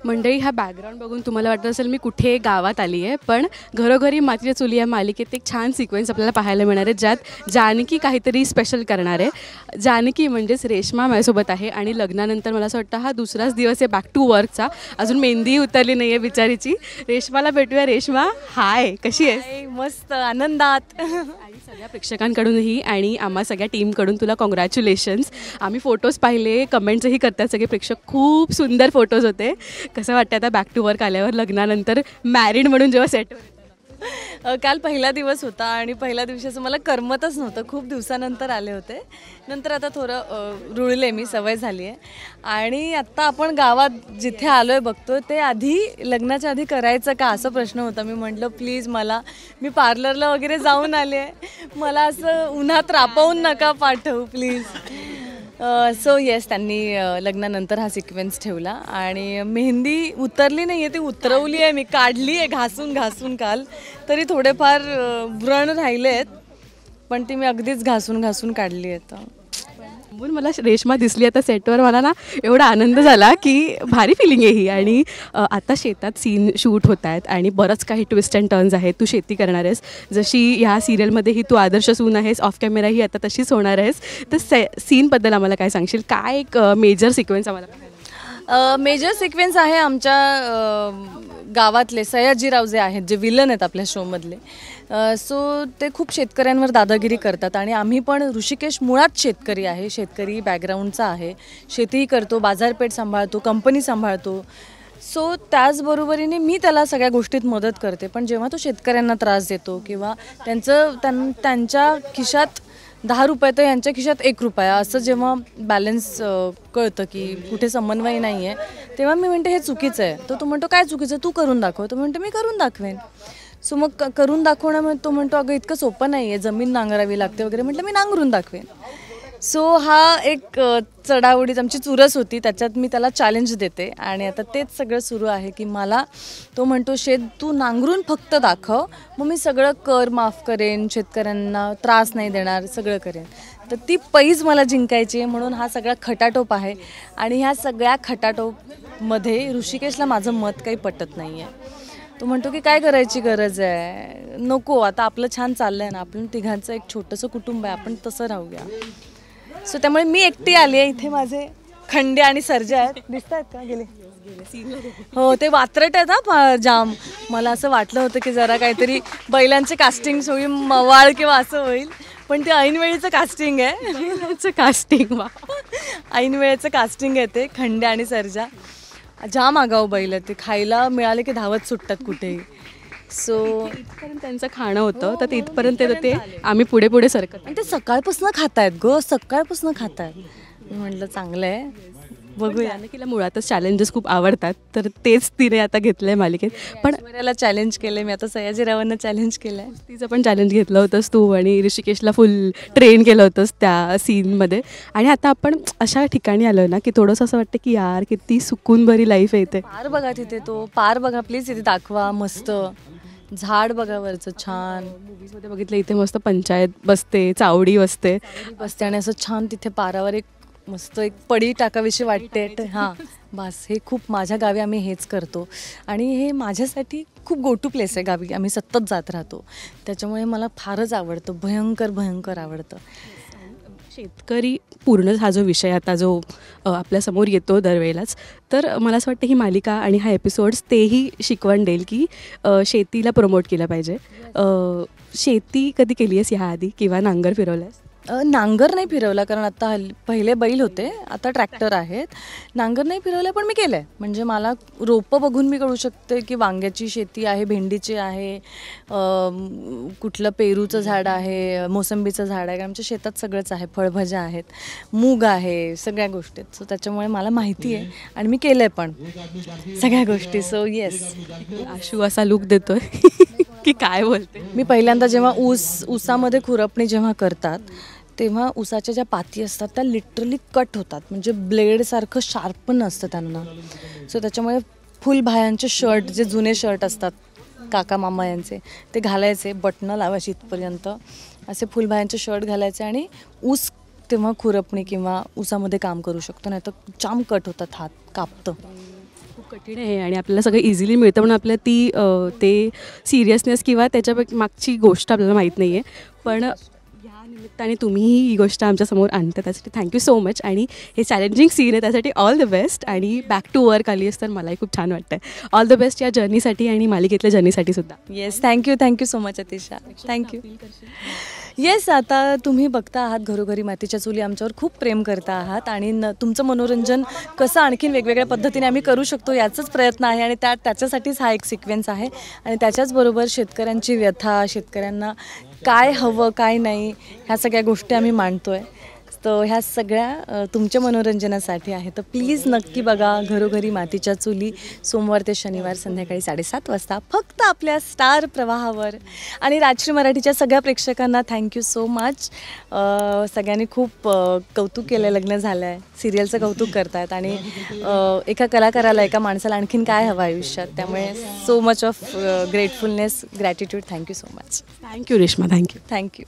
मंडळी, हा बॅकग्राऊंड बघून तुम्हाला वाटत असेल मी कुठे गावात आली आहे, पण घरोघरी मातीच्या चुली या मालिकेत एक छान सिक्वेन्स आपल्याला पाहायला मिळणार आहे, ज्यात जानकी काहीतरी स्पेशल करणार आहे. जानकी म्हणजेच रेश्मा माझ्यासोबत आहे आणि लग्नानंतर मला असं वाटतं हा दुसराच दिवस आहे बॅक टू वर्कचा. अजून मेहंदी उतरली नाही आहे बिचारीची. रेश्माला भेटूया. रेश्मा, हाय, कशी आहेस? मस्त आनंदात. आणि सगळ्या प्रेक्षकांकडूनही आणि आम्हा सगळ्या टीमकडून तुला कॉंग्रॅच्युलेशन्स. आम्ही फोटोज पाहिले, कमेंट्सही करतात सगळे प्रेक्षक. खूप सुंदर फोटोज होते. कसं वाटतं आता बॅक टू वर्क आल्यावर, लग्नानंतर मॅरिड म्हणून जेव्हा सेटवर? काल पहिला दिवस होता आणि पहिल्या दिवशी असं मला करमतच नव्हतं. खूप दिवसानंतर आले होते. नंतर आता थोडं रुळले, मी सवय झाली आहे. आणि आत्ता आपण गावात जिथे आलो आहे बघतो ते आधी लग्नाच्या आधी करायचं का असं प्रश्न होता. मी म्हटलं प्लीज मी पार्लरला वगैरे जाऊन आले आहे, मला असं उन्हात रापवून नका पाठवू प्लीज. सो येस, त्यांनी लग्नानंतर हा सिक्वेन्स ठेवला आणि मेहंदी उतरली नाही आहे, ती उतरवली आहे मी, काढली आहे घासून घासून. काल तरी थोडेफार व्रण राहिले आहेत, पण ती मी अगदीच घासून घासून काढली आहेत. म्हणून मला रेश्मा दिसली आता सेटवर, मला ना एवढा आनंद झाला की भारी फिलिंग आहे ही. आणि आता शेतात सीन शूट होत आहेत आणि बरंच काही ट्विस्ट अँड टर्न्स आहेत. तू शेती करणार आहेस, जशी ह्या सिरियलमध्येही तू आदर्श सून आहेस, ऑफ कॅमेराही आता तशीच होणार आहेस. तर सीनबद्दल आम्हाला काय सांगशील? काय एक मेजर सिक्वेन्स आम्हाला? मेजर सिक्वेन्स आहे आमच्या गावातले सयाजीराव जे आहेत, जे विलन आहेत आपल्या शोमधले. सो ते खूप शेतकऱ्यांवर दादागिरी करतात आणि आम्ही पण, ऋषिकेश मुळात शेतकरी आहे, शेतकरी बॅकग्राऊंडचा आहे, शेतीही करतो, बाजारपेठ सांभाळतो, कंपनी सांभाळतो. सो त्याचबरोबरीने मी त्याला सगळ्या गोष्टीत मदत करते. पण जेव्हा तो शेतकऱ्यांना त्रास देतो किंवा त्यांच्या खिशात 10 रुपये तर यांच्या खिशात 1 रुपया असं जेव्हा बॅलन्स कळतं की कुठे समन्वय नाही आहे, तेव्हा मी म्हणते हे चुकीचं आहे. तर तो म्हणतो काय चुकीचं, तू करून दाखव. तो म्हणतो मी करून दाखवेन. सो मग करून दाखवणं, तो म्हणतो अगं इतकं सोपं नाही आहे, जमीन नांगरावी लागते वगैरे. म्हटलं मी नांगरून दाखवेन. सो हा एक चढाओढीत आमची चुरस होती, त्याच्यात मी त्याला चॅलेंज देते आणि आता तेच सगळं सुरू आहे की तो म्हणतो शेत तू नांगरून फक्त दाखव, मग मी सगळं कर माफ करेन, शेतकऱ्यांना त्रास नाही देणार, सगळं करेन. तर ती पैज मला जिंकायची आहे, म्हणून हा सगळा खटाटोप आहे. आणि ह्या सगळ्या खटाटोपमध्ये ऋषिकेशला माझं मत काही पटत नाही आहे. तो म्हणतो की काय करायची गरज आहे, नको, आता आपलं छान चाललं आहे ना, आपण तिघांचं एक छोटंसं कुटुंब आहे, आपण तसं राहूया. सो त्यामुळे मी एकटी आली आहे. इथे माझे खंडे आणि सर्जा आहेत, दिसत आहेत का? गेले हो, ते वात्रट आहेत हा जाम. मला असं वाटलं होतं की जरा काहीतरी बैलांचे कास्टिंग होईल, मवाळ किंवा असं होईल, पण ते ऐनवेळीचं कास्टिंग आहे. कास्टिंग ऐनवेळेचं कास्टिंग आहे ते. खंडे आणि सर्जा जाम आगाऊ बैल आहेत, ते खायला मिळाले की धावत सुटतात कुठेही. सो इथपर्यंत त्यांचं खाणं होतं, तर इथपर्यंत ते आम्ही पुढे पुढे सरकत. आणि ते सकाळपासून खात आहेत ग, सकाळपासून खात आहेत. मी म्हटलं चांगलं आहे, बघूया. जानकीला मुळातच चॅलेंजेस खूप आवडतात, तर तेच तिने आता घेतलं आहे मालिकेत. पण ऐश्वर्याला चॅलेंज केलं मी, आता सयाजीरावांना चॅलेंज केलं आहे. तिचं पण चॅलेंज घेतलं होतंस तू आणि ऋषिकेशला फुल ट्रेन केलं होतंस त्या सीनमध्ये. आणि आता आपण अशा ठिकाणी आलो ना की थोडंसं असं वाटतं की यार किती सुकून भरी लाईफ आहे इथे. पार बघा तिथे, तो पार बघा प्लीज, इथे दाखवा. मस्त झाड बघा वरचं, छान. मूवीजमध्ये बघितलं इथे मस्त पंचायत बसते, चावडी बसते आणि असं छान तिथे पारावर एक मस्त एक पडी टाकावीशी वाटते. हां बस, हे खूप माझ्या गावी आम्ही हेच करतो आणि हे माझ्यासाठी खूप गो टू प्लेस आहे. गावी आम्ही सतत जात राहतो, त्याच्यामुळे मला फारच आवडतं, भयंकर आवडतं. शेतकरी पूर्ण हा जो विषय आता जो आपल्यासमोर येतो दरवेळेलाच, तर मला असं वाटतं ही मालिका आणि हा एपिसोड्स तेही शिकवण देईल की शेतीला प्रमोट केलं पाहिजे. शेती कधी केली आहेस ह्याआधी किंवा नांगर फिरवल्यास? नांगर नाही फिरवला, कारण आता पहिले बैल होते, आता ट्रॅक्टर आहेत. नांगर नाही फिरवलं, पण मी केलं आहे. म्हणजे मला रोपं बघून मी कळू शकते की वांग्याची शेती आहे, भेंडीची आहे, कुठलं पेरूचं झाड आहे, मोसंबीचं झाड आहे. आमच्या शेतात सगळंच आहे, फळभाज्या आहेत, मूग आहे, सगळ्या गोष्टी आहेत. सो त्याच्यामुळे मला माहिती आहे आणि मी केलं आहे पण सगळ्या गोष्टी. सो येस, आशू असा लूक देतोय की काय बोलते. मी पहिल्यांदा जेव्हा ऊसामध्ये खुरपणी जेव्हा करतात, तेव्हा ऊसाच्या ज्या पाती असतात त्या लिटरली कट होतात, म्हणजे ब्लेडसारखं शार्प नसतं त्यांना. सो त्याच्यामुळे फुलभायांचे शर्ट, जे जुने शर्ट असतात काका मामा यांचे, ते घालायचे, बटणं लावायची इथपर्यंत, असे फुलभायांचे शर्ट घालायचे आणि ऊस तेव्हा खुरपणी किंवा ऊसामध्ये काम करू शकतो, नाही तर जाम कट होतात, हात कापतं. कठीण आहे आणि आपल्याला सगळं इझिली मिळतं म्हणून आपल्याला ते सिरियसनेस किंवा त्याच्या मागची गोष्ट आपल्याला माहीत नाही आहे. पण या निमित्ताने तुम्हीही ही गोष्ट आमच्यासमोर आणता त्यासाठी थँक्यू सो मच. आणि हे चॅलेंजिंग सीन आहे त्यासाठी ऑल द बेस्ट. आणि बॅक टू वर्क आली तर मलाही खूप छान वाटतं आहे. ऑल द बेस्ट या जर्नीसाठी आणि मालिकेतल्या जर्नीसाठी सुद्धा. Yes, thank you so much Atisha. Thank you. Yes, आता तुम्ही बघता आहात घरोघरी मातीच्या चुली, आमच्यावर खूप प्रेम करता आहात आणि तुमचं मनोरंजन कसं आणखीन वेगवेगळ्या पद्धतीने आम्ही करू शकतो याचाच प्रयत्न आहे आणि त्याच्यासाठीच हा एक सिक्वेन्स आहे. आणि त्याच्याचबरोबर शेतकऱ्यांची व्यथा, शेतकऱ्यांना काय हवं काय नाही ह्या सगळ्या गोष्टी आम्ही मांडतो आहे. तर ह्या सगळ्या तुमच्या मनोरंजनासाठी आहे. तर प्लीज नक्की बघा घरोघरी मातीच्या चुली, सोमवार ते शनिवार संध्याकाळी 7:30 वाजता फक्त आपल्या स्टार प्रवाहावर. आणि राजश्री मराठीच्या सगळ्या प्रेक्षकांना थँक्यू सो मच. सगळ्यांनी खूप कौतुक केलं, लग्न झालं आहे, सिरियलचं कौतुक करतायत आणि एका कलाकाराला, एका माणसाला आणखीन काय हवं आयुष्यात. त्यामुळे so much of gratefulness, gratitude. Thank you so much. Thank you Reshma. Thank you.